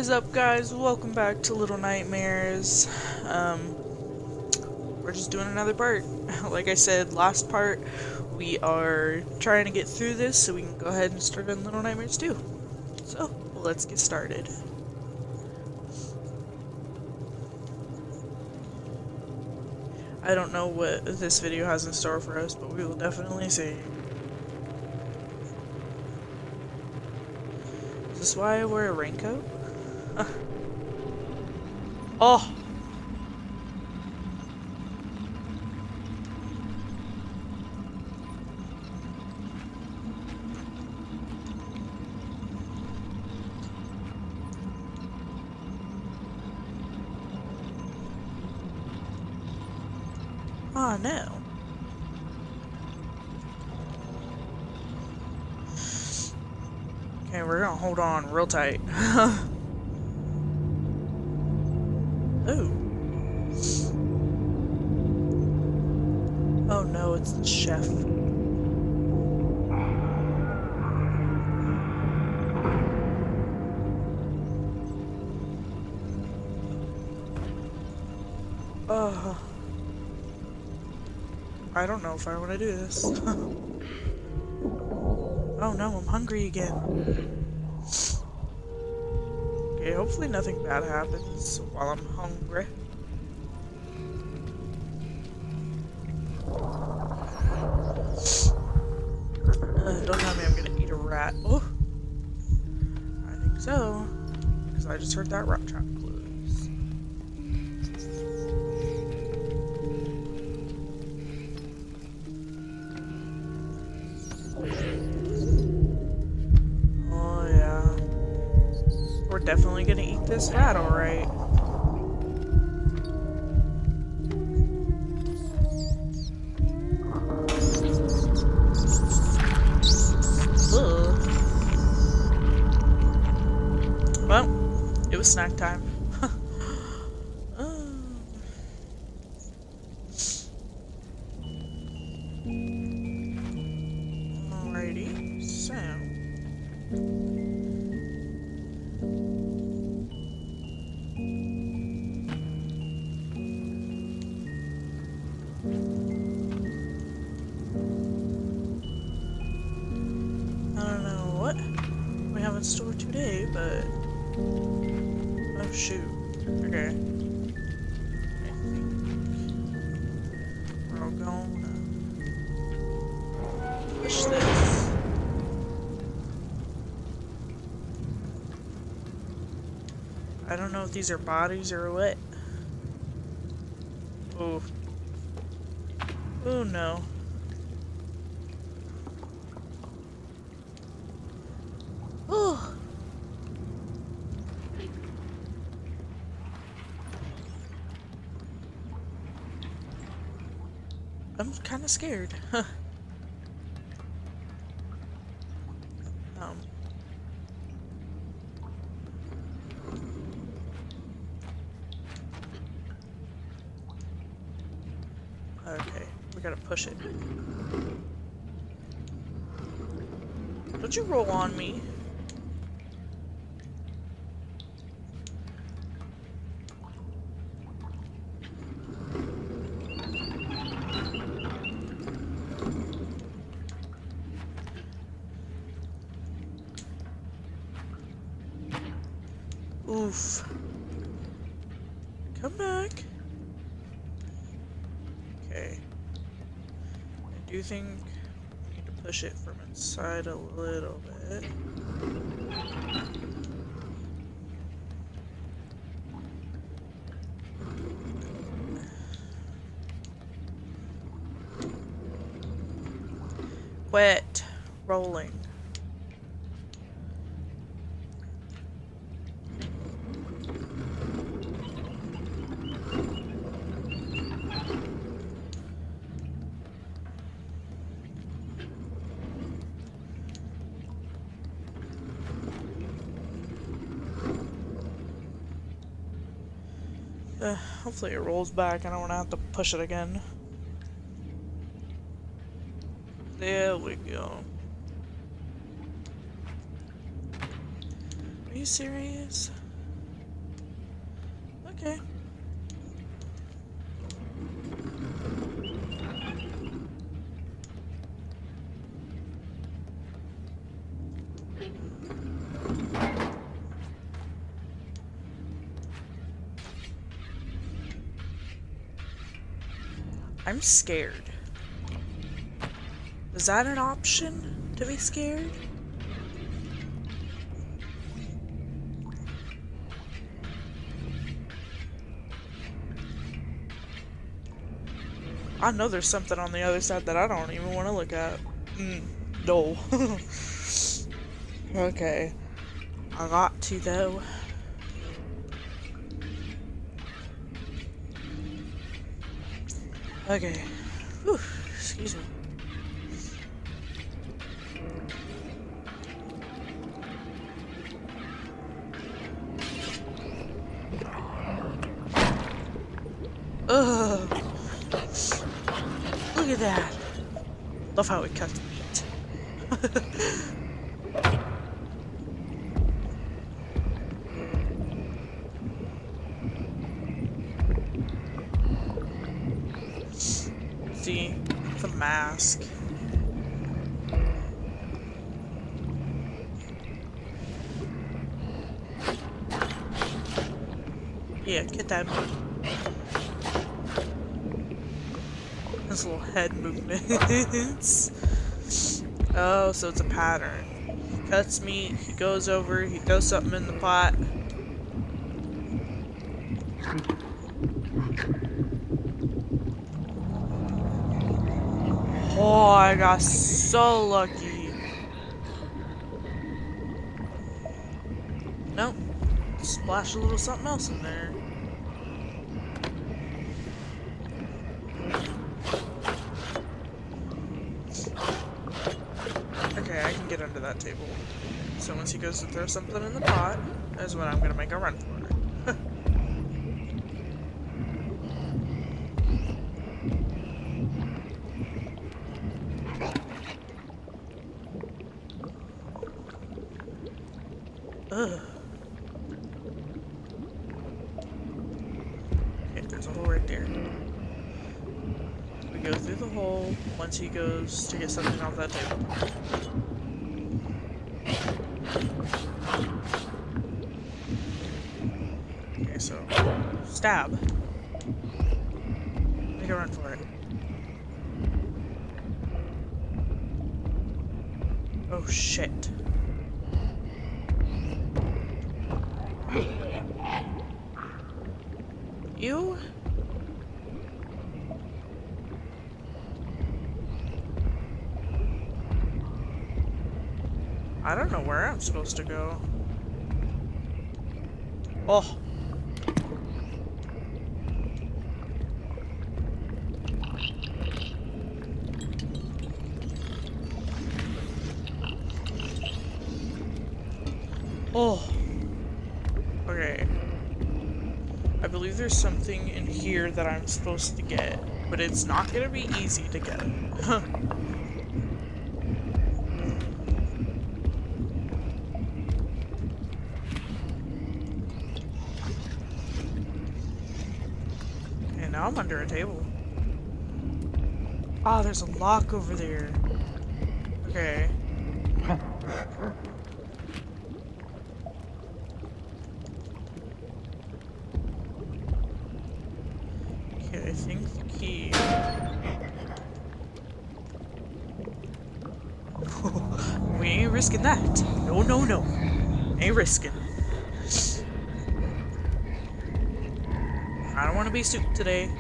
What is up, guys? Welcome back to Little Nightmares. We're just doing another part. Like I said, last part, we are trying to get through this so we can go ahead and start on Little Nightmares 2. So, let's get started. I don't know what this video has in store for us, but we will definitely see. Is this why I wear a raincoat? Oh! Oh no. Okay, we're gonna hold on real tight. Oh. Oh no, it's the chef. I don't know if I want to do this. Oh no, I'm hungry again. Okay, hopefully nothing bad happens while I'm hungry. Don't tell me I'm gonna eat a rat. Oh! I think so. Because I just heard that rat trap close. Oh yeah. We're definitely gonna eat this rat, alright. Well, it was snack time. Alrighty, so. I don't know what we have in store today, but. Oh shoot. Okay. I think we're all gonna push this. I don't know if these are bodies or what. Oh. Oh no. Oh. I'm kind of scared. Okay, we gotta push it. Don't you roll on me. Oof. Come back. Okay. I do think we need to push it from inside a little bit. Quit rolling. Hopefully it rolls back. I don't want to have to push it again. There we go. Are you serious? Okay. I'm scared. Is that an option to be scared? I know there's something on the other side that I don't even want to look at. No. Okay. I got to, though. Okay. Whew. Excuse me. Ugh. Look at that. Love how it cuts meat. See, the mask. Yeah, get that meat. His little head movements. Oh, so it's a pattern. He cuts meat, he goes over, he throws something in the pot. Oh, I got so lucky. Nope. Splash a little something else in there. Okay, I can get under that table. So once he goes to throw something in the pot, that's when I'm gonna make a run for it. Ugh. Okay, there's a hole right there. We go through the hole once he goes to get something off that table. Okay, so stab. Make a run for it. Oh shit. Ew. I don't know where I'm supposed to go. Oh. Oh. Okay. I believe there's something in here that I'm supposed to get, but it's not gonna be easy to get. And now I'm under a table. Ah, there's a lock over there. Okay. Okay, I think the key. We ain't risking that. No, no, no. Ain't risking. I don't want to be soup today.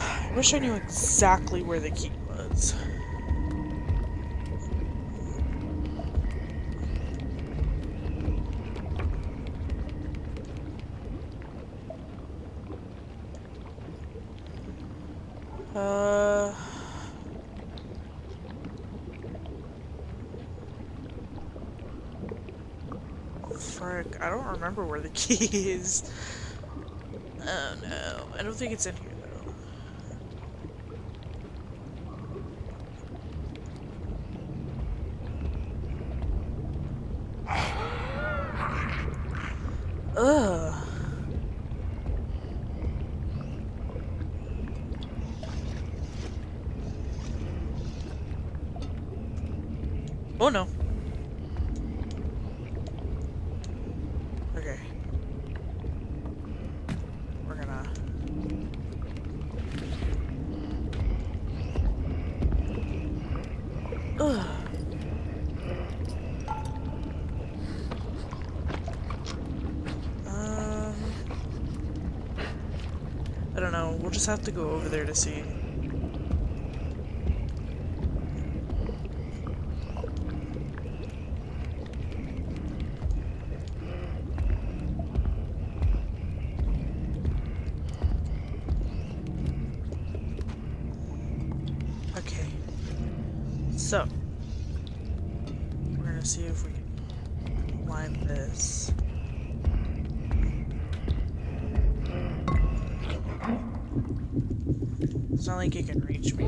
I wish I knew exactly where the key was. Frick, I don't remember where the key is. Oh no, I don't think it's in here though. Ugh. Oh no. Okay. We're gonna... Ugh. I don't know. We'll just have to go over there to see. Okay. So, we're gonna see if we can climb this. It's not like you can reach me.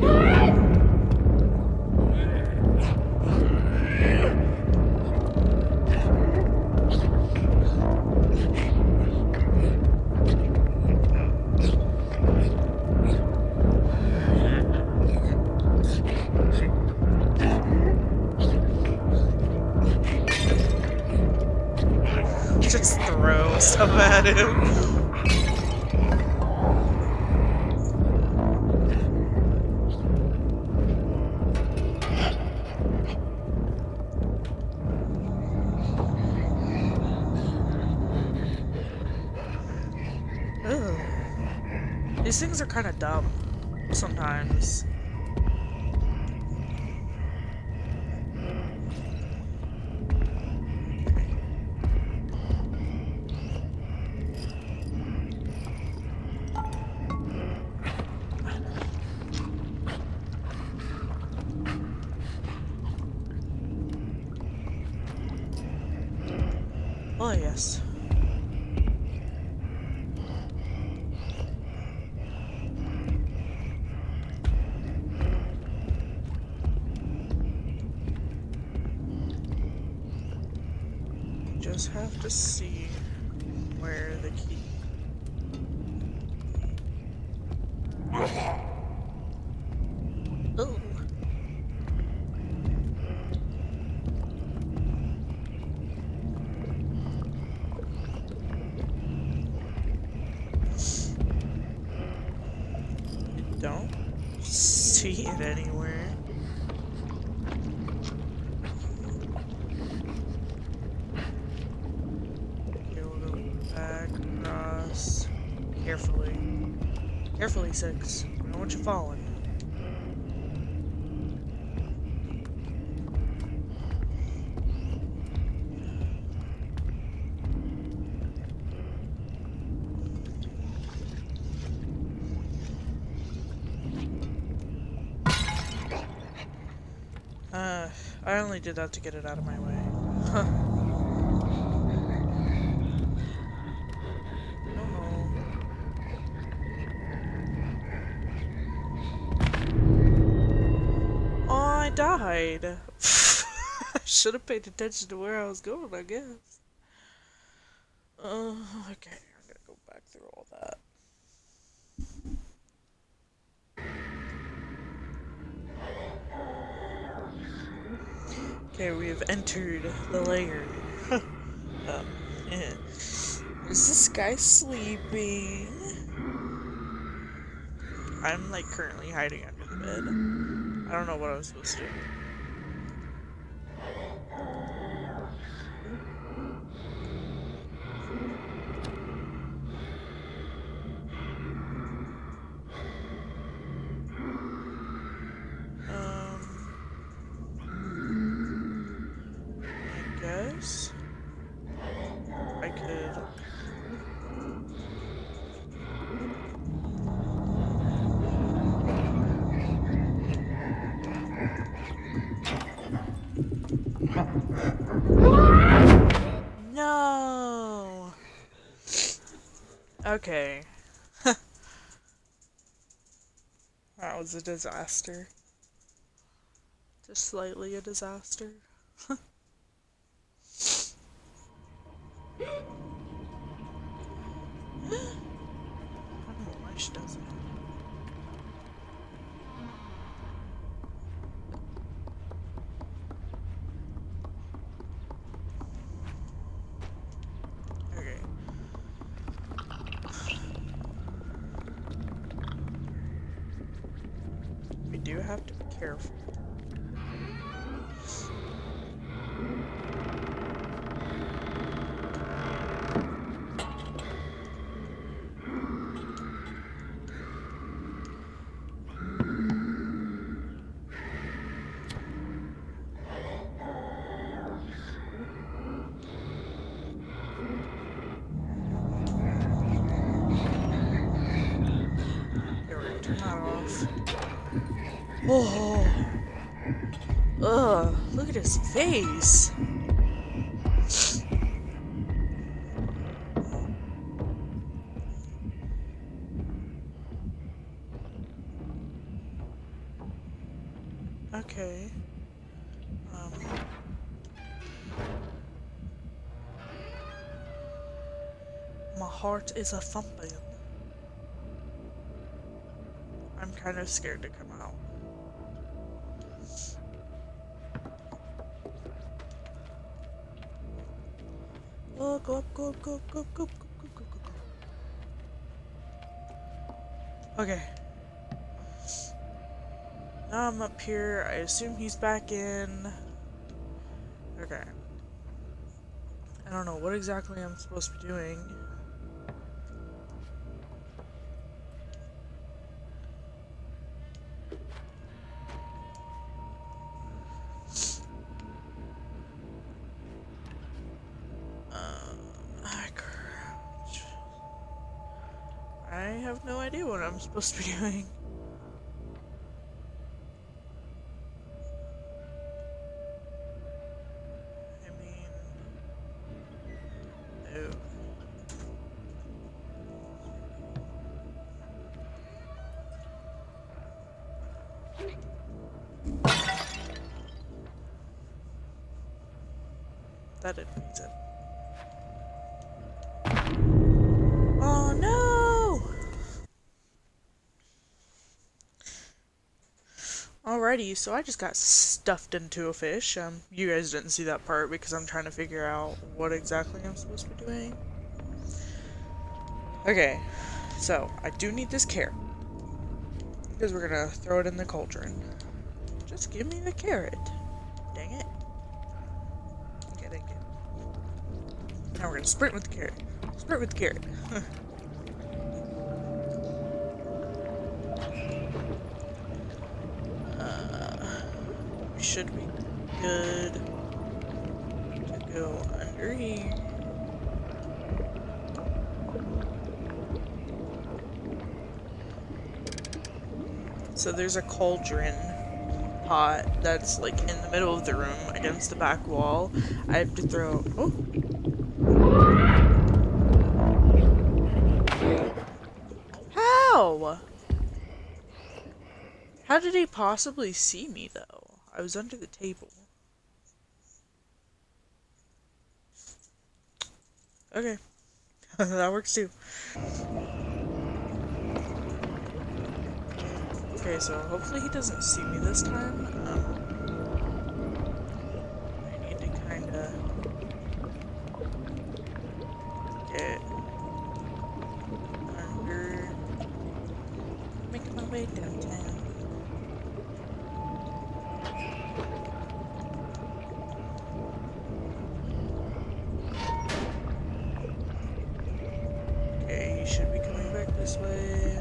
Just throw stuff at him. Ugh. These things are kind of dumb sometimes. Oh, yes. Just have to see where the key... Oh. Don't see it anywhere. Okay, we'll go back across carefully. Carefully, 6. I don't want you falling. I only did that to get it out of my way. Huh. Oh, I died. I should have paid attention to where I was going, I guess. Okay, I'm gonna go back through all that. Okay, we have entered the lair. Is this guy sleeping? I'm like currently hiding under the bed. I don't know what I was supposed to do. I guess I could. No. Okay. That was a disaster. Just slightly a disaster. do have to be careful. Turn that off. Oh, ugh! Look at his face. Okay. My heart is a thumping. I'm kind of scared to come out. Oh, go up, go up, go up, go up, go up, go up, go up, go up. Okay. Now I'm up here. I assume he's back in. Okay. I don't know what exactly I'm supposed to be doing. I have no idea what I'm supposed to be doing. I mean, no. That didn't make sense. Oh no! Alrighty, so I just got stuffed into a fish. You guys didn't see that part because I'm trying to figure out what exactly I'm supposed to be doing. Okay, so I do need this carrot. Because we're gonna throw it in the cauldron. Just give me the carrot. Dang it. Okay, thank you. Now we're gonna sprint with the carrot. Sprint with the carrot. We should be good to go under here. So there's a cauldron pot that's like in the middle of the room against the back wall. I have to throw. Oh! How? How did he possibly see me though? I was under the table. Okay. That works too. Okay, so hopefully he doesn't see me this time. I need to kinda get under, making my way downtown. Okay, he should be coming back this way.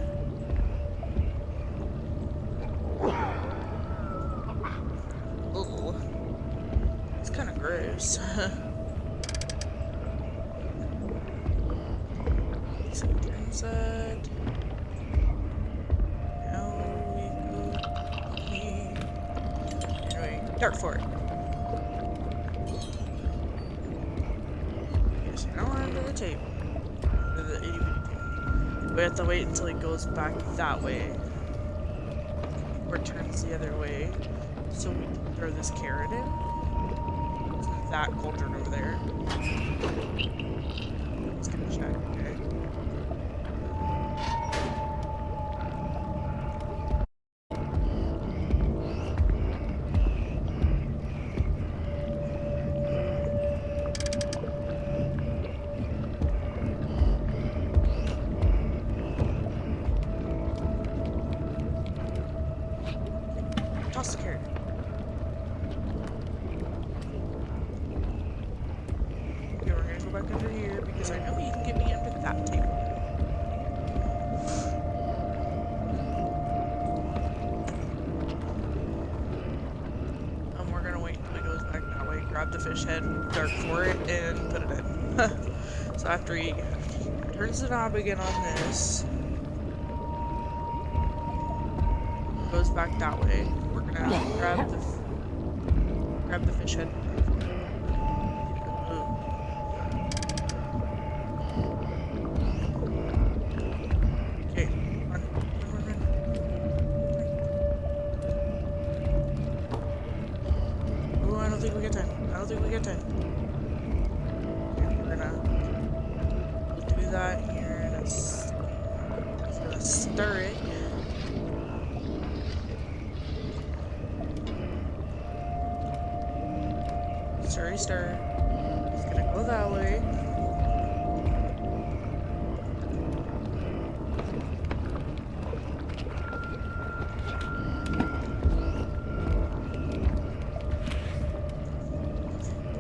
Gross. So turns that. Now we go here. Anyway, dart for it. Okay, so now we're under the table. Under the itty bitty table. We have to wait until it goes back that way. Or turns the other way. So we can throw this carrot in. That cauldron over there. Let's get a check, okay? back under here because I know he can get me under that table. We're gonna wait until he goes back that way, grab the fish head, dart for it, and put it in. So after he turns the knob again on this, goes back that way, we're gonna grab the fish head. Okay, run. Oh, I don't think we get time. Okay, we're gonna do that here in a second. Just gonna stir it. Stir. It's gonna go that way.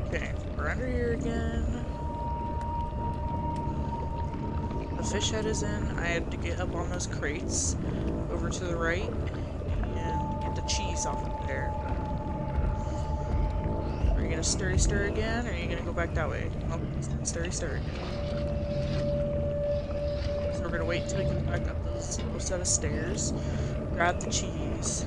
Okay, we're under here again. The fish head is in. I had to get up on those crates over to the right and get the cheese off of there. Are you gonna stir again, or are you gonna go back that way? Oh, stir again. So we're gonna wait until he comes back up those set of stairs. Grab the cheese.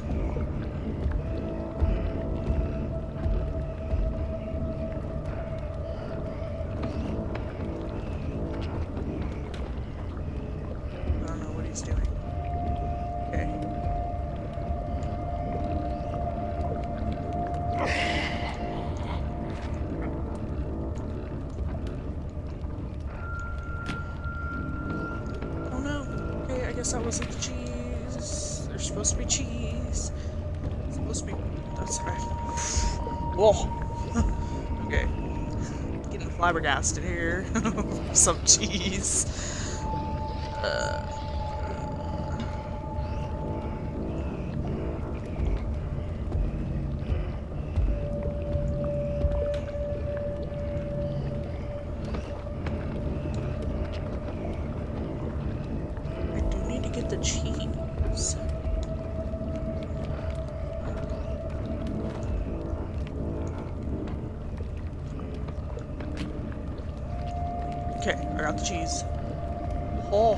I don't know what he's doing. Okay. That wasn't the cheese. There's supposed to be cheese. It's supposed to be. That's right. Whoa. Okay. Getting flabbergasted here. Some cheese. The cheese. Okay, I got the cheese. Oh.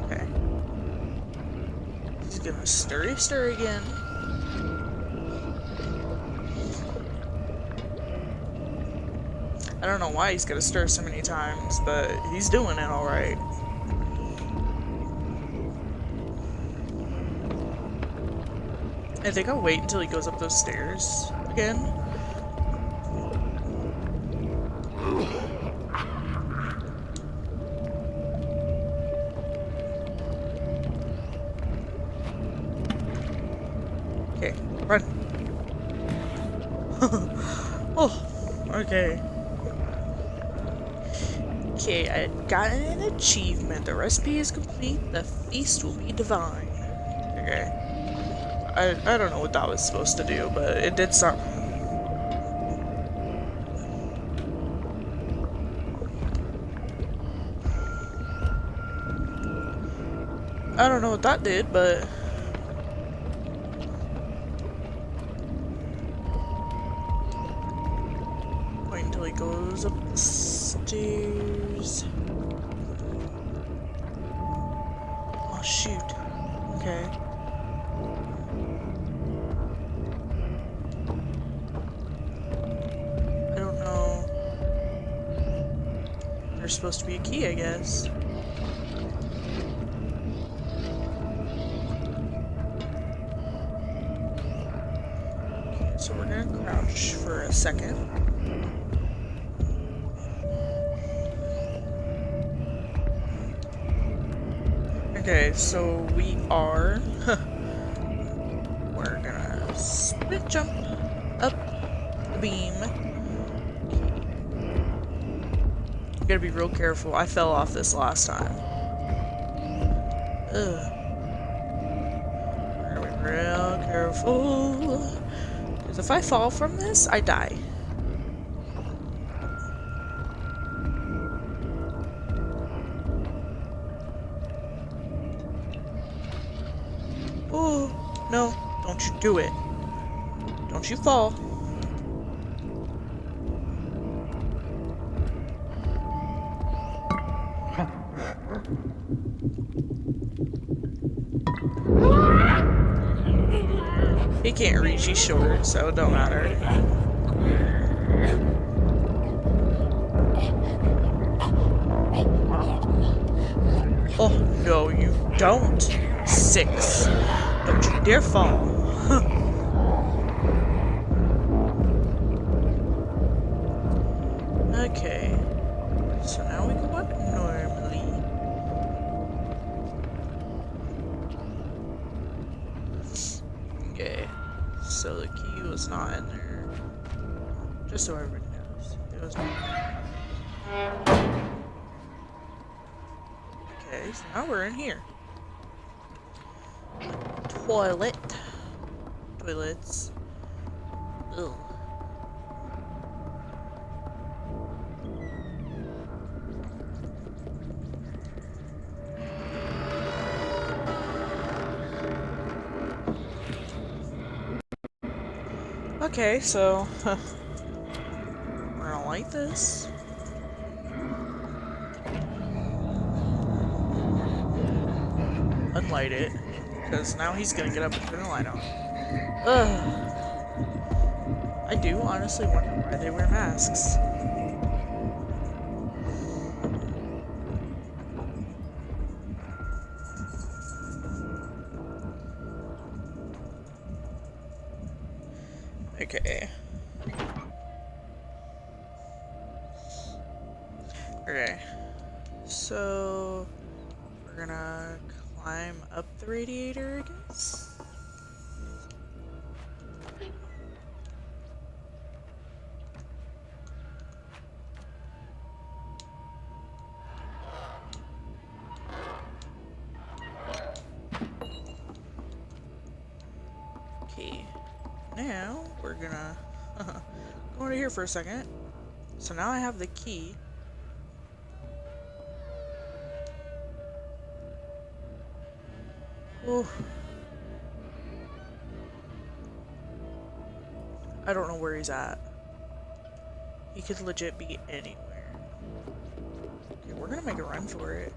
Okay. He's gonna stir again. I don't know why he's gonna stir so many times, but he's doing it alright. I think I'll wait until he goes up those stairs again. Okay, run. Oh, okay. Okay, I got an achievement. The recipe is complete. The feast will be divine. Okay. I don't know what that was supposed to do, but it did something. I don't know what that did, but... Wait until he goes up the stairs. Oh, shoot. Okay. I don't know. There's supposed to be a key, I guess. Okay, so we're gonna crouch for a second. Okay, so we are... we're gonna split jump up the beam. Gotta be real careful. I fell off this last time. Ugh. We're gonna be real careful. Because So if I fall from this, I die. Oh, no. Don't you do it. Don't you fall. He can't reach, he's short, so it don't matter. Oh, no, you don't. 6. Don't you dare fall. Okay. So now we go up normally. Okay. So the key was not in there. Just so everybody knows. It was not in there. Okay, so now we're in here. Toilet. Toilets. Ugh. Okay, so we're gonna light this. Unlight it, because now he's gonna get up and turn the light on. Ugh. I do honestly wonder why they wear masks. Okay. Okay. So we're gonna climb up the radiator, I guess. Okay. Now we're gonna go over here for a second. So now I have the key. Ooh. I don't know where he's at. He could legit be anywhere. Okay, we're gonna make a run for it.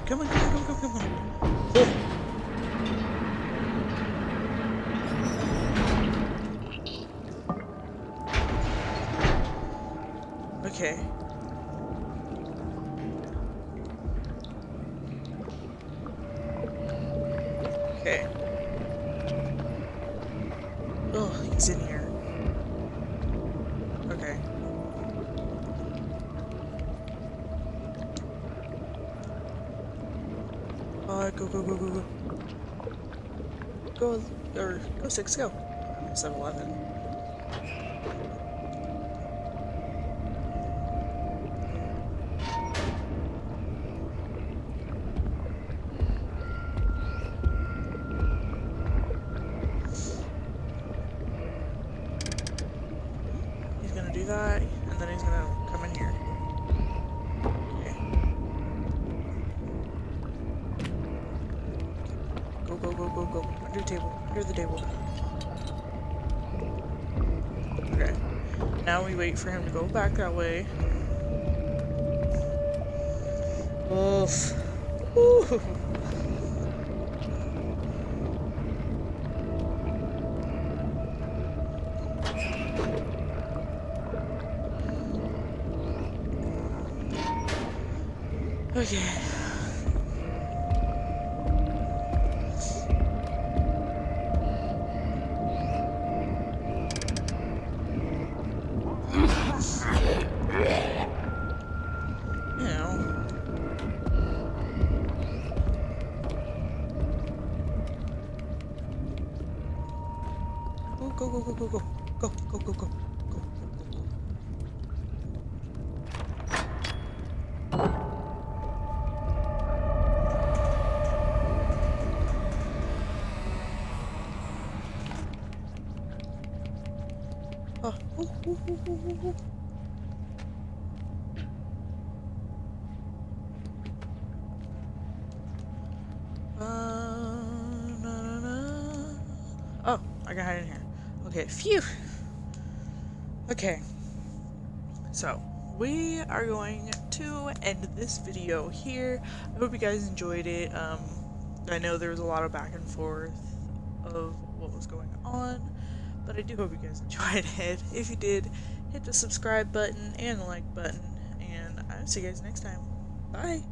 Come on, come on, come on, come on, come on. Oh. Okay. Okay. Oh, he's in here. Okay. Go, go, go, go, go. Go, or go 6, go. 7-Eleven. He's gonna do that, and then he's gonna come in here. Go, go, go, go. Under the table. Under the table. Okay. Now we wait for him to go back that way. Oof. Ooh. Okay. go, go, go, go, go. Go, go, go, go. Go, go, go, go. Oh, ooh, ooh, ooh, ooh, ooh. Na, na, na. Oh, I can hide in here. Okay, phew. Okay, so we are going to end this video here. I hope you guys enjoyed it. I know there was a lot of back and forth of what was going on, but I do hope you guys enjoyed it. If you did, hit the subscribe button and the like button, and I'll see you guys next time. Bye!